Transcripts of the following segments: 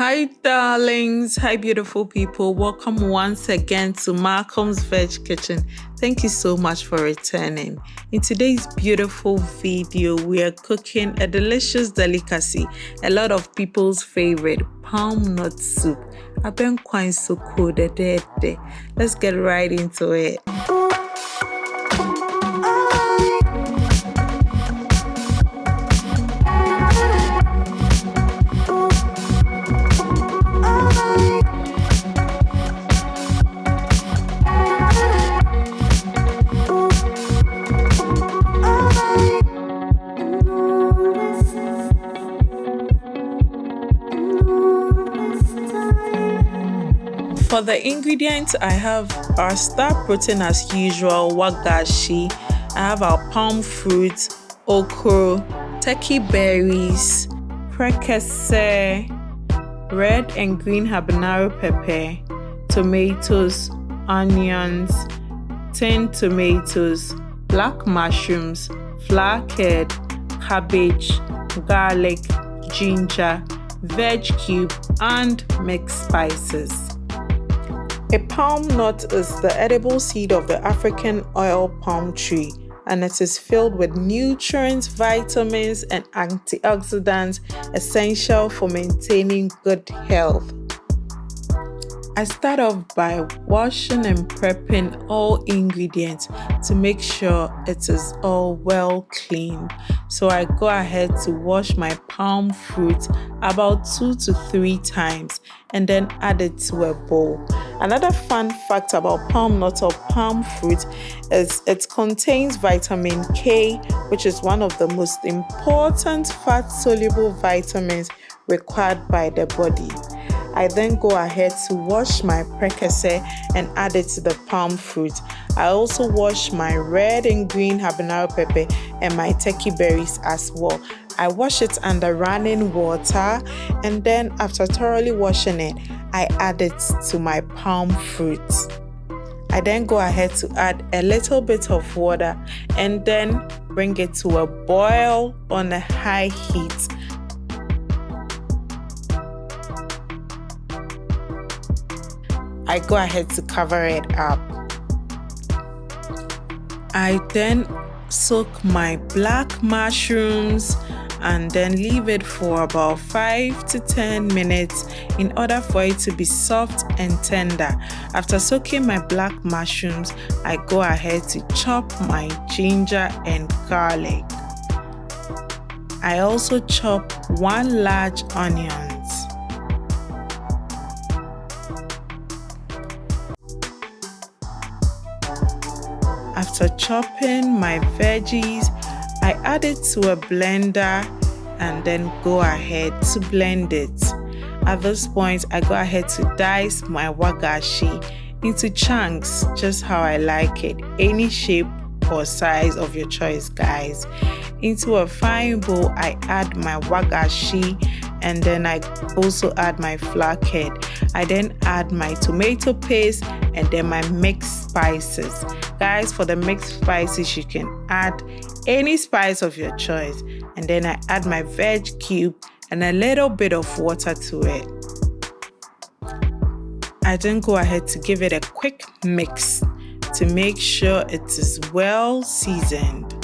Hi, darlings. Hi, beautiful people. Welcome once again to Macoms Veg Kitchen. Thank you so much for returning. In today's beautiful video, we are cooking a delicious delicacy, a lot of people's favorite palm nut soup. I've been quite so cool. Let's get right into it. For the ingredients, I have our star protein as usual, wagashi. I have our palm fruit, okra, turkey berries, prekese, red and green habanero pepper, tomatoes, onions, tin tomatoes, black mushrooms, flour curd, cabbage, garlic, ginger, veg cube, and mixed spices. A palm nut is the edible seed of the African oil palm tree, and it is filled with nutrients, vitamins, and antioxidants essential for maintaining good health. I start off by washing and prepping all ingredients to make sure it is all well cleaned. So I go ahead to wash my palm fruit about 2 to 3 times and then add it to a bowl. Another fun fact about palm nut or palm fruit is it contains vitamin K, which is one of the most important fat-soluble vitamins required by the body. I then go ahead to wash my prekese and add it to the palm fruit. I also wash my red and green habanero pepper and my turkey berries as well. I wash it under running water, and then after thoroughly washing it, I add it to my palm fruit. I then go ahead to add a little bit of water and then bring it to a boil on a high heat. I go ahead to cover it up. I then soak my black mushrooms and then leave it for about 5 to 10 minutes in order for it to be soft and tender. After soaking my black mushrooms, I go ahead to chop my ginger and garlic. I also chop 1 large onion. After chopping my veggies, I add it to a blender and then go ahead to blend it. At this point, I go ahead to dice my wagashi into chunks, just how I like it, any shape or size of your choice, guys. Into a fine bowl, I add my wagashi and then I also add my flour curd. I then add my tomato paste and then my mixed spices. Guys, for the mixed spices, you can add any spice of your choice. And then I add my veg cube and a little bit of water to it. I then go ahead to give it a quick mix to make sure it is well seasoned.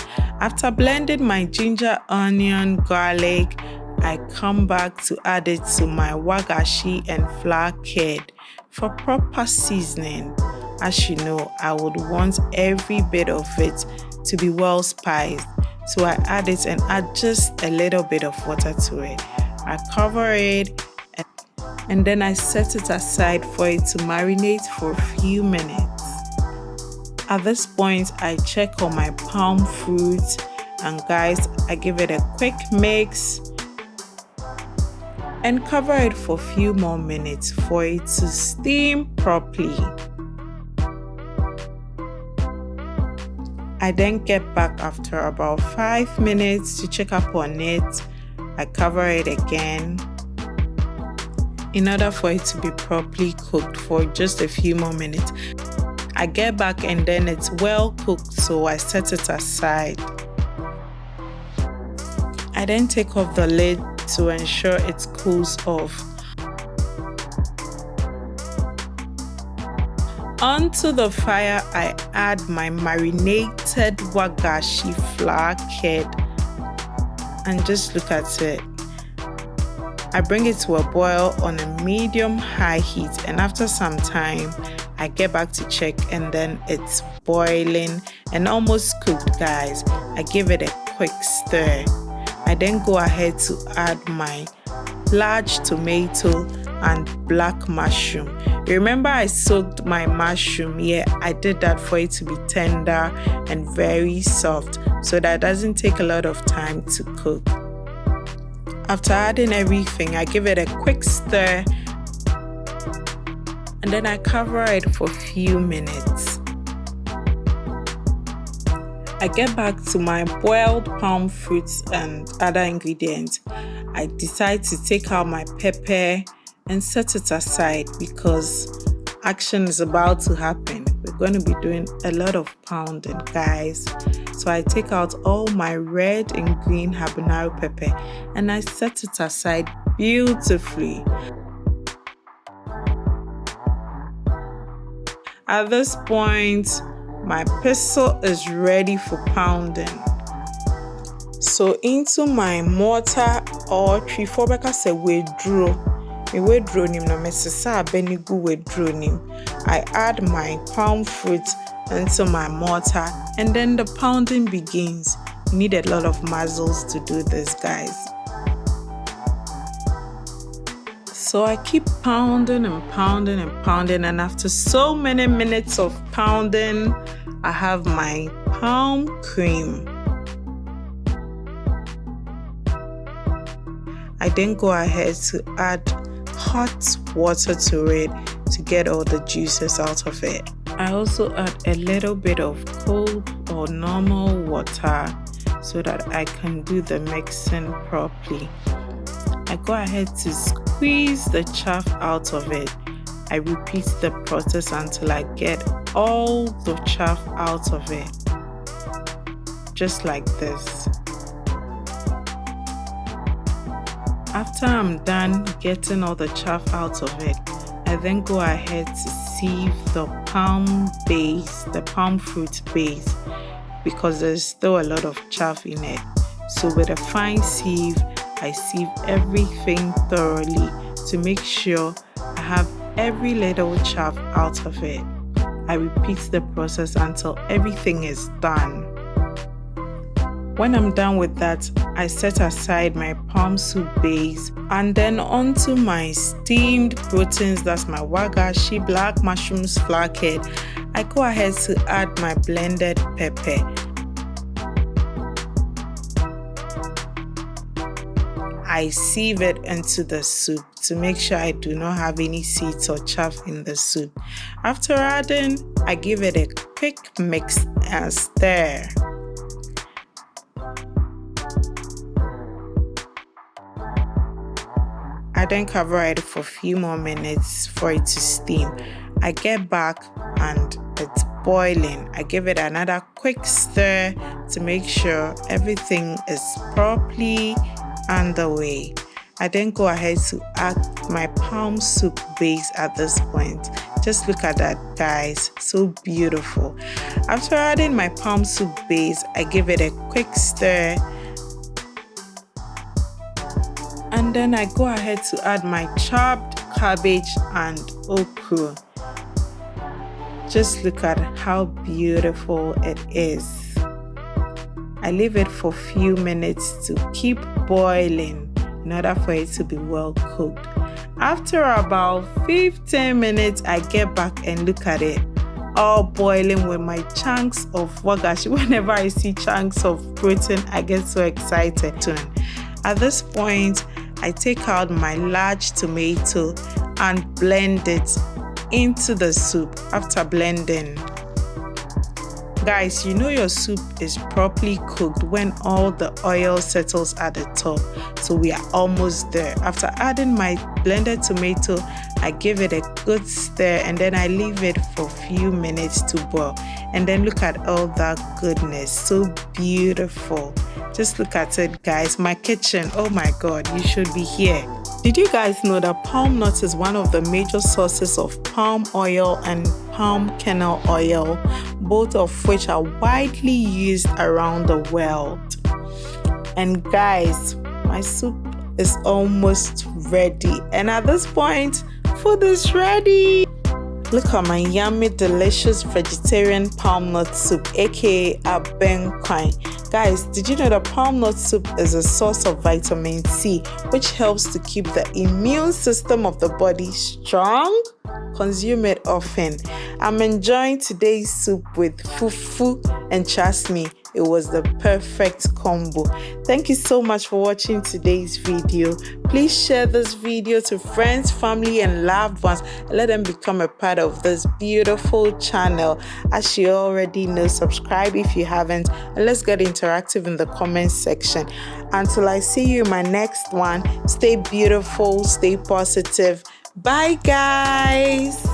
After blending my ginger, onion, garlic, I come back to add it to my wagashi and flour curd for proper seasoning. As you know, I would want every bit of it to be well spiced, so I add it and add just a little bit of water to it. I cover it and then I set it aside for it to marinate for a few minutes. At this point, I check on my palm fruit and guys, I give it a quick mix and cover it for a few more minutes for it to steam properly. I then get back after about 5 minutes to check up on it. I cover it again in order for it to be properly cooked for just a few more minutes. I get back and then it's well cooked, so I set it aside. I then take off the lid to ensure it cools off. Onto the fire, I add my marinated wagashi flour curd and just look at it. I bring it to a boil on a medium-high heat, and after some time, I get back to check, and then it's boiling and almost cooked, guys. I give it a quick stir. I then go ahead to add my large tomato and black mushroom. Remember, I soaked my mushroom. Yeah, I did that for it to be tender and very soft, so that doesn't take a lot of time to cook. After adding everything, I give it a quick stir and then I cover it for a few minutes. I get back to my boiled palm fruits and other ingredients. I decide to take out my pepper and set it aside because action is about to happen. We're going to be doing a lot of pounding, guys. So I take out all my red and green habanero pepper and I set it aside beautifully. At this point, my pestle is ready for pounding. So into my mortar or trifobeka se wedro. I add my palm fruit into my mortar and then the pounding begins. You need a lot of muscles to do this, guys. So I keep pounding and pounding and pounding, and after so many minutes of pounding, I have my palm cream. I then go ahead to add hot water to it to get all the juices out of it. I also add a little bit of cold or normal water so that I can do the mixing properly. I go ahead to squeeze the chaff out of it. I repeat the process until I get all the chaff out of it. Just like this. After I'm done getting all the chaff out of it, I then go ahead to sieve the palm fruit base, because there's still a lot of chaff in it. So with a fine sieve, I sieve everything thoroughly to make sure I have every little chaff out of it. I repeat the process until everything is done. When I'm done with that, I set aside my palm soup base and then onto my steamed proteins, that's my wagashi, black mushrooms, flour curd. I go ahead to add my blended pepper. I sieve it into the soup to make sure I do not have any seeds or chaff in the soup. After adding, I give it a quick mix and stir. I then cover it for a few more minutes for it to steam. I get back and it's boiling. I give it another quick stir to make sure everything is properly underway. I then go ahead to add my palm soup base at this point. Just look at that, guys, so beautiful. After adding my palm soup base, I give it a quick stir. And then I go ahead to add my chopped cabbage and okra. Just look at how beautiful it is. I leave it for a few minutes to keep boiling in order for it to be well cooked. After about 15 minutes, I get back and look at it, all boiling with my chunks of wagashi. Whenever I see chunks of protein, I get so excited. At this point, I take out my large tomato and blend it into the soup. After blending, guys, you know your soup is properly cooked when all the oil settles at the top. So we are almost there. After adding my blended tomato, I give it a good stir and then I leave it for a few minutes to boil. And then look at all that goodness, so beautiful. Just look at it, guys. My kitchen, oh my god, you should be here. Did you guys know that palm nut is one of the major sources of palm oil and palm kernel oil, both of which are widely used around the world? And guys, my soup is almost ready, and at this point, food is ready. Look at my yummy, delicious vegetarian palm nut soup, aka abenkwai. Guys, did you know that palm nut soup is a source of vitamin C, which helps to keep the immune system of the body strong? Consume it often. I'm enjoying today's soup with fufu, and trust me, it was the perfect combo. Thank you so much for watching today's video. Please share this video to friends, family, and loved ones, and let them become a part of this beautiful channel. As you already know, subscribe if you haven't, and let's get interactive in the comment section. Until I see you in my next one, stay beautiful, stay positive. Bye guys.